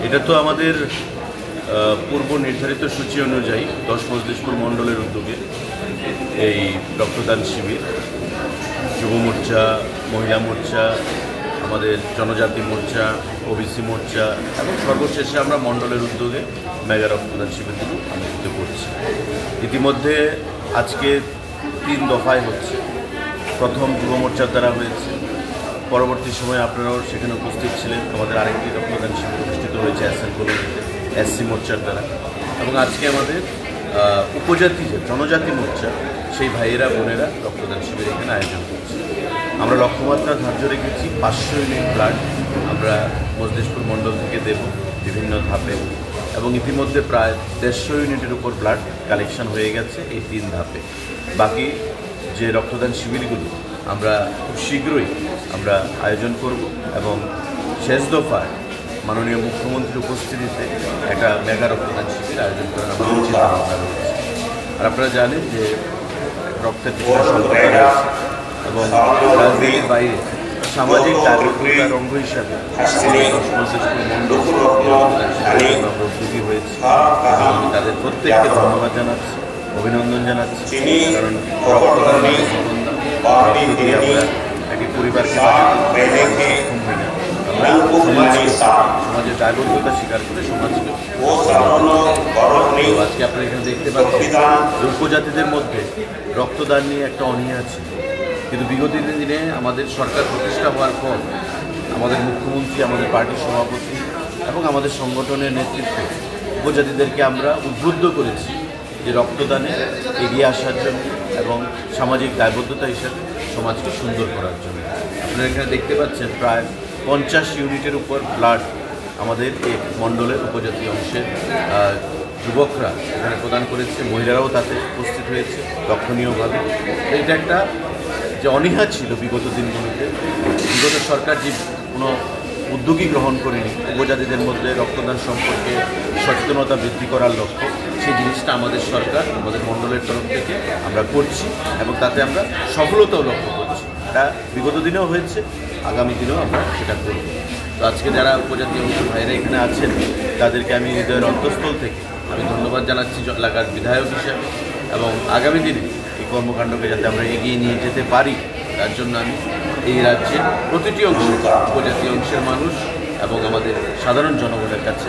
এটা তো আমাদের পূর্ব নির্ধারিত সূচি অনুযায়ী 10 মজলিশপুর মণ্ডলের উদ্যোগে এই রক্তদান শিবির যুব মোর্চা, মহিলা মোর্চা, আমাদের জনজাতি মোর্চা, ওবিসি মোর্চা এবং সর্বশেষে আমরা মণ্ডলের উদ্যোগে মেগা রক্তদান শিবিরগুলো অনুষ্ঠিত করছি। ইতিমধ্যে আজকে 3 দফায় হচ্ছে। প্রথম যুব মোর্চার দ্বারা হয়েছে, পরবর্তী সময়ে আপনারাও সেখানে উপস্থিত ছিলেন। আমাদের আরেকটি রক্তদান শিবির অনুষ্ঠিত হয়েছে এসসি মোর্চার দ্বারা, এবং আজকে আমাদের উপজাতি যে জনজাতি মোর্চা সেই ভাইয়েরা বোনেরা রক্তদান শিবির এখানে আয়োজন করছে। আমরা লক্ষ্যমাত্রা ধার্য রেখেছি 500 ইউনিট ব্লাড আমরা মজলিশপুর মণ্ডল থেকে দেব বিভিন্ন ধাপে, এবং ইতিমধ্যে প্রায় 150 ইউনিটের উপর ব্লাড কালেকশন হয়ে গেছে এই 3 ধাপে। বাকি যে রক্তদান শিবিরগুলো আমরা খুব শীঘ্রই আমরা আয়োজন করব, এবং শেষ দফায় মাননীয় মুখ্যমন্ত্রীর উপস্থিতিতে একটা মেগা রক্তদান শিবির আয়োজন করার আমাদের চিন্তাভাবনা রয়েছে। আর আপনারা জানেন যে রক্তের সম্পর্ক রয়েছে, এবং রাজনীতির বাইরে সামাজিক দায়বদ্ধতার অঙ্গ হিসাবে উদ্যোগী হয়েছে। আমি তাদের প্রত্যেককে ধন্যবাদ জানাচ্ছি, অভিনন্দন জানাচ্ছি, কারণ রক্তদান একটি পরিবারকে সক্ষম হয় না। সমাজের দায়বদ্ধতা স্বীকার করে সমাজকে আজকে আপনারা এখানে দেখতে পাচ্ছেন উপজাতিদের মধ্যে রক্তদান নিয়ে একটা অনীহা ছিল, কিন্তু বিগত দিনে আমাদের সরকার প্রতিষ্ঠা হওয়ার পর আমাদের মুখ্যমন্ত্রী, আমাদের পার্টির সভাপতি এবং আমাদের সংগঠনের নেতৃত্বে উপজাতিদেরকে আমরা উদ্বুদ্ধ করেছি যে রক্তদানে এগিয়ে আসার জন্য এবং সামাজিক দায়বদ্ধতা হিসাবে সমাজকে সুন্দর করার জন্য। আপনারা এখানে দেখতে পাচ্ছেন প্রায় 50 ইউনিটের উপর ব্লাড আমাদের এই মণ্ডলের উপজাতি অংশের যুবকরা এখানে প্রদান করেছে, মহিলারাও তাতে উপস্থিত হয়েছে লক্ষণীয়ভাবে। এটা একটা যে অনীহা ছিল বিগত দিনগুলোতে, বিগত সরকার যে কোনো উদ্যোগই গ্রহণ করেনি উপজাতিদের মধ্যে রক্তদান সম্পর্কে সচেতনতা বৃদ্ধি করার লক্ষ্য, সেই জিনিসটা আমাদের সরকার আমাদের মণ্ডলের তরফ থেকে আমরা করছি, এবং তাতে আমরা সফলতাও লক্ষ্য করছি। এটা বিগত দিনেও হয়েছে, আগামী দিনেও আমরা সেটা করব। তো আজকে যারা উপজাতি অংশের ভাইরা এখানে আছেন তাদেরকে আমি হৃদয়ের অন্তঃস্থল থেকে আমি ধন্যবাদ জানাচ্ছি এলাকার বিধায়ক হিসাবে, এবং আগামী দিনে এই কর্মকাণ্ডকে যাতে আমরা এগিয়ে নিয়ে যেতে পারি তার জন্য আমি এই রাজ্যের প্রতিটি অংশ উপজাতি অংশের মানুষ এবং আমাদের সাধারণ জনগণের কাছে